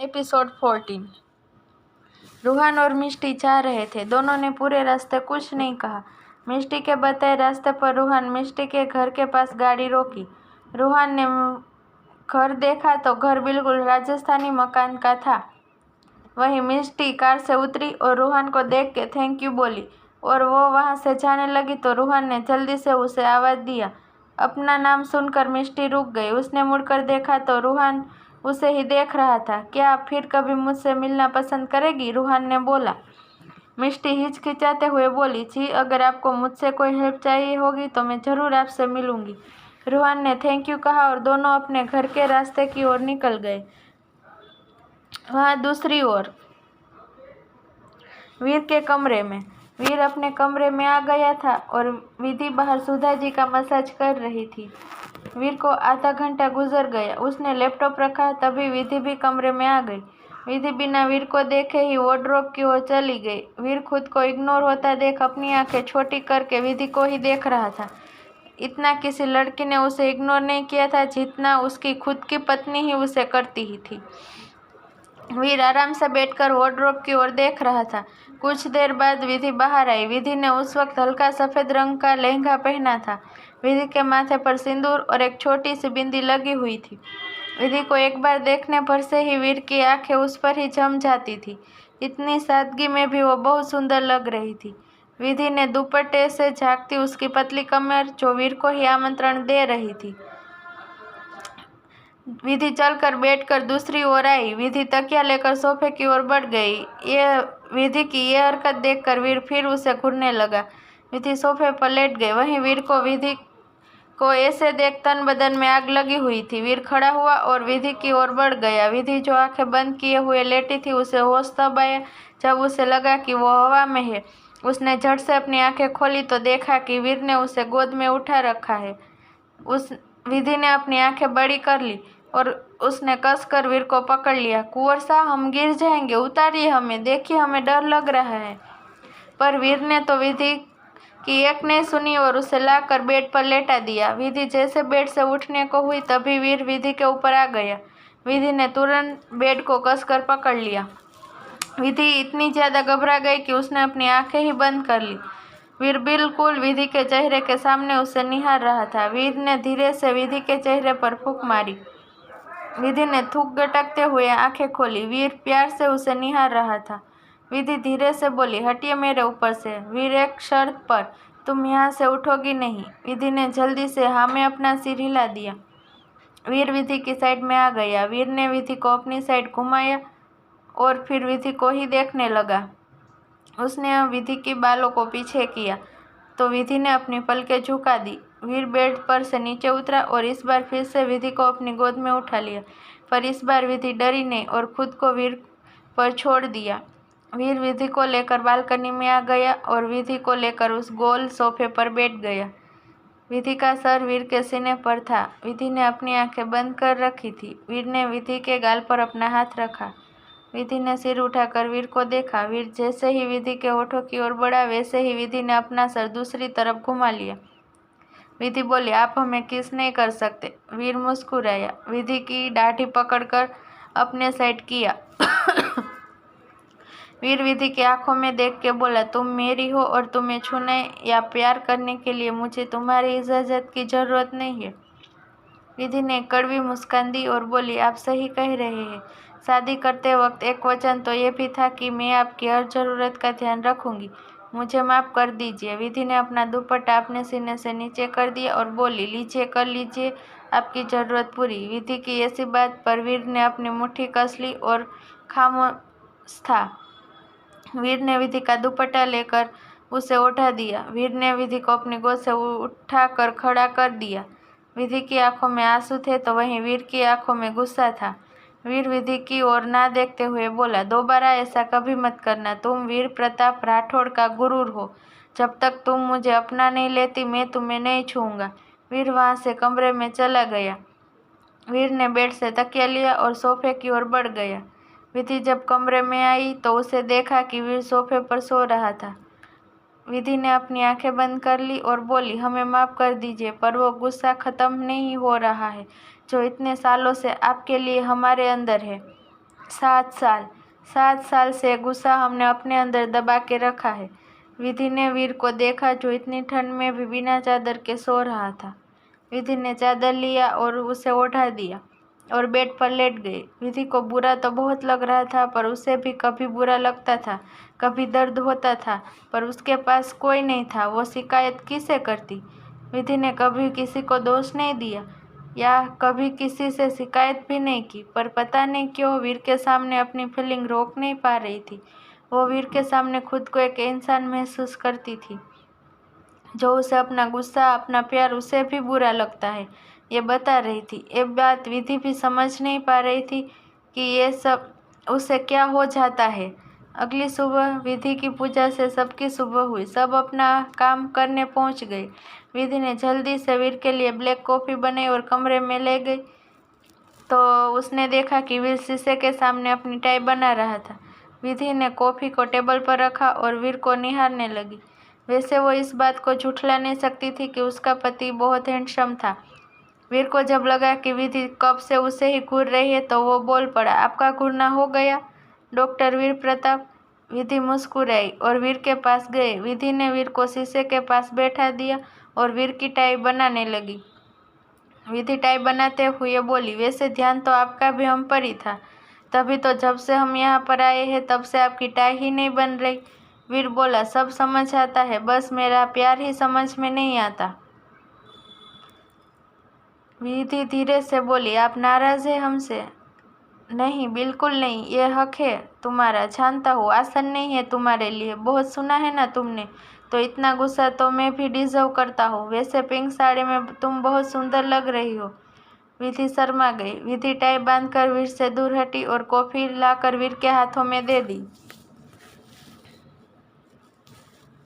Episode 14। Ruhaan और मिष्टी जा रहे थे। दोनों ने पूरे रास्ते कुछ नहीं कहा। मिष्टी के बताए रास्ते पर रूहान मिष्टी के घर के पास गाड़ी रोकी। रूहान ने घर देखा तो घर बिल्कुल राजस्थानी मकान का था। वहीं मिष्टी कार से उतरी और रूहान को देख के थैंक यू बोली और वो वहां से जाने लगी तो रूहान ने जल्दी से उसे आवाज दिया। अपना नाम सुनकर मिष्टी रुक गई। उसने मुड़कर देखा तो रूहान उसे ही देख रहा था। क्या आप फिर कभी मुझसे मिलना पसंद करेगी? रूहान ने बोला। मिष्टी हिचकिचाते हुए बोली, जी अगर आपको मुझसे कोई हेल्प चाहिए होगी तो मैं ज़रूर आपसे मिलूंगी। रूहान ने थैंक यू कहा और दोनों अपने घर के रास्ते की ओर निकल गए। वहाँ दूसरी ओर वीर के कमरे में वीर अपने कमरे में आ गया था और विधि बाहर सुधा जी का मसाज कर रही थी। वीर को आधा घंटा गुजर गया। उसने लैपटॉप रखा तभी विधि भी कमरे में आ गई। विधि बिना वीर को देखे ही वार्डरोब की ओर चली गई। वीर खुद को इग्नोर होता देख अपनी आंखें छोटी करके विधि को ही देख रहा था। इतना किसी लड़की ने उसे इग्नोर नहीं किया था जितना उसकी खुद की पत्नी ही उसे करती ही थी। वीर आराम से बैठकर वार्डरोब की ओर देख रहा था। कुछ देर बाद विधि बाहर आई। विधि ने उस वक्त हल्का सफेद रंग का लहंगा पहना था। विधि के माथे पर सिंदूर और एक छोटी सी बिंदी लगी हुई थी। विधि को एक बार देखने पर से ही वीर की आंखें उस पर ही जम जाती थी। इतनी सादगी में भी वो बहुत सुंदर लग रही थी। विधि ने दुपट्टे से झांकती उसकी पतली कमर जो वीर को ही आमंत्रण दे रही थी। विधि चलकर बैठकर दूसरी ओर आई। विधि तकिया लेकर सोफे की ओर बढ़ गई। विधि की यह हरकत देखकर वीर फिर उसे घूरने लगा। विधि सोफे पर लेट गई। वहीं वीर को विधि को ऐसे देख तन बदन में आग लगी हुई थी। वीर खड़ा हुआ और विधि की ओर बढ़ गया। विधि जो आंखें बंद किए हुए लेटी थी उसे होश तब आया जब उसे लगा कि वो हवा में है। उसने झट से अपनी आंखें खोली तो देखा कि वीर ने उसे गोद में उठा रखा है। उस विधि ने अपनी आंखें बड़ी कर ली और उसने कसकर वीर को पकड़ लिया। कुंवर साहब हम गिर जाएंगे, उतारिए हमें, देखिए हमें डर लग रहा है। पर वीर ने तो विधि की एक नहीं सुनी और उसे लाकर बेड पर लेटा दिया। विधि जैसे बेड से उठने को हुई तभी वीर विधि के ऊपर आ गया। विधि ने तुरंत बेड को कसकर पकड़ लिया। विधि इतनी ज्यादा घबरा गई कि उसने अपनी आंखें ही बंद कर ली। वीर बिल्कुल विधि के चेहरे के सामने उसे निहार रहा था। वीर ने धीरे से विधि के चेहरे पर फूंक मारी। विधि ने थूक गटकते हुए आंखें खोली। वीर प्यार से उसे निहार रहा था। विधि धीरे से बोली, हटिए मेरे ऊपर से। वीर, एक शर्त पर, तुम यहाँ से उठोगी नहीं। विधि ने जल्दी से हाँ में अपना सिर हिला दिया। वीर विधि की साइड में आ गया। वीर ने विधि को अपनी साइड घुमाया और फिर विधि को ही देखने लगा। उसने विधि की बालों को पीछे किया तो विधि ने अपनी पलकें झुका दी। वीर बेड पर से नीचे उतरा और इस बार फिर से विधि को अपनी गोद में उठा लिया। पर इस बार विधि डरी नहीं और खुद को वीर पर छोड़ दिया। वीर विधि को लेकर बालकनी में आ गया और विधि को लेकर उस गोल सोफे पर बैठ गया। विधि का सर वीर के सीने पर था। विधि ने अपनी आंखें बंद कर रखी थी। वीर ने विधि के गाल पर अपना हाथ रखा। विधि ने सिर उठाकर वीर को देखा। वीर जैसे ही विधि के होठों की ओर बढ़ा वैसे ही विधि ने अपना सर दूसरी तरफ घुमा लिया। विधि बोली, आप हमें किस नहीं कर सकते। वीर मुस्कुराया। विधि की दाढ़ी पकड़कर अपने साइड किया। वीर विधि की आंखों में देख के बोला, तुम मेरी हो और तुम्हें छूने या प्यार करने के लिए मुझे तुम्हारी इजाजत की जरूरत नहीं है। विधि ने कड़वी मुस्कान दी और बोली, आप सही कह रहे हैं। शादी करते वक्त एक वचन तो ये भी था कि मैं आपकी हर जरूरत का ध्यान रखूंगी। मुझे माफ कर दीजिए। विधि ने अपना दुपट्टा अपने सीने से नीचे कर दिया और बोली, लीजिए, कर लीजिए आपकी जरूरत पूरी। विधि की ऐसी बात पर वीर ने अपनी मुट्ठी कस ली और खामोश था। वीर ने विधि का दुपट्टा लेकर उसे उठा दिया। वीर ने विधि को अपनी गोद से उठाकर खड़ा कर दिया। विधि की आंखों में आंसू थे तो वहीं वीर की आंखों में गुस्सा था। वीर विधि की ओर ना देखते हुए बोला, दोबारा ऐसा कभी मत करना। तुम वीर प्रताप राठौड़ का गुरूर हो। जब तक तुम मुझे अपना नहीं लेती मैं तुम्हें नहीं छूऊंगा। वीर वहां से कमरे में चला गया। वीर ने बेड से तकिया लिया और सोफे की ओर बढ़ गया। विधि जब कमरे में आई तो उसे देखा कि वीर सोफे पर सो रहा था। विधि ने अपनी आंखें बंद कर ली और बोली, हमें माफ कर दीजिए पर वो गुस्सा खत्म नहीं हो रहा है जो इतने सालों से आपके लिए हमारे अंदर है। 7 साल। 7 साल से गुस्सा हमने अपने अंदर दबा के रखा है। विधि ने वीर को देखा जो इतनी ठंड में भी बिना चादर के सो रहा था। विधि ने चादर लिया और उसे उठा दिया और बेड पर लेट गई। विधि को बुरा तो बहुत लग रहा था, पर उसे भी कभी बुरा लगता था, कभी दर्द होता था, पर उसके पास कोई नहीं था। वो शिकायत किसे करती? विधि ने कभी किसी को दोष नहीं दिया या कभी किसी से शिकायत भी नहीं की, पर पता नहीं क्यों वीर के सामने अपनी फीलिंग रोक नहीं पा रही थी। वो वीर के सामने खुद को एक इंसान महसूस करती थी जो उसे अपना गुस्सा, अपना प्यार उसे भी बुरा लगता है ये बता रही थी। ये बात विधि भी समझ नहीं पा रही थी कि ये सब उसे क्या हो जाता है। अगली सुबह विधि की पूजा से सबकी सुबह हुई। सब अपना काम करने पहुंच गए। विधि ने जल्दी से वीर के लिए ब्लैक कॉफ़ी बनाई और कमरे में ले गई तो उसने देखा कि वीर शीशे के सामने अपनी टाई बना रहा था। विधि ने कॉफ़ी को टेबल पर रखा और वीर को निहारने लगी। वैसे वो इस बात को झुठला नहीं सकती थी कि उसका पति बहुत हैंडसम था। वीर को जब लगा कि विधि कब से उसे ही घूर रही है तो वो बोल पड़ा, आपका घूरना हो गया डॉक्टर वीर प्रताप। विधि मुस्कुराई और वीर के पास गए। विधि ने वीर को शीशे के पास बैठा दिया और वीर की टाई बनाने लगी। विधि टाई बनाते हुए बोली, वैसे ध्यान तो आपका भी हम पर ही था, तभी तो जब से हम यहाँ पर आए हैं तब से आपकी टाई ही नहीं बन रही। वीर बोला, सब समझ आता है, बस मेरा प्यार ही समझ में नहीं आता। विधि धीरे से बोली, आप नाराज है हमसे? नहीं, बिल्कुल नहीं, ये हक है तुम्हारा, जानता हूँ आसान नहीं है तुम्हारे लिए, बहुत सुना है ना तुमने, तो इतना गुस्सा तो मैं भी डिजर्व करता हूँ। वैसे पिंक साड़ी में तुम बहुत सुंदर लग रही हो। विधि शर्मा गई। विधि टाई बांधकर वीर से दूर हटी और कॉफी लाकर वीर के हाथों में दे दी।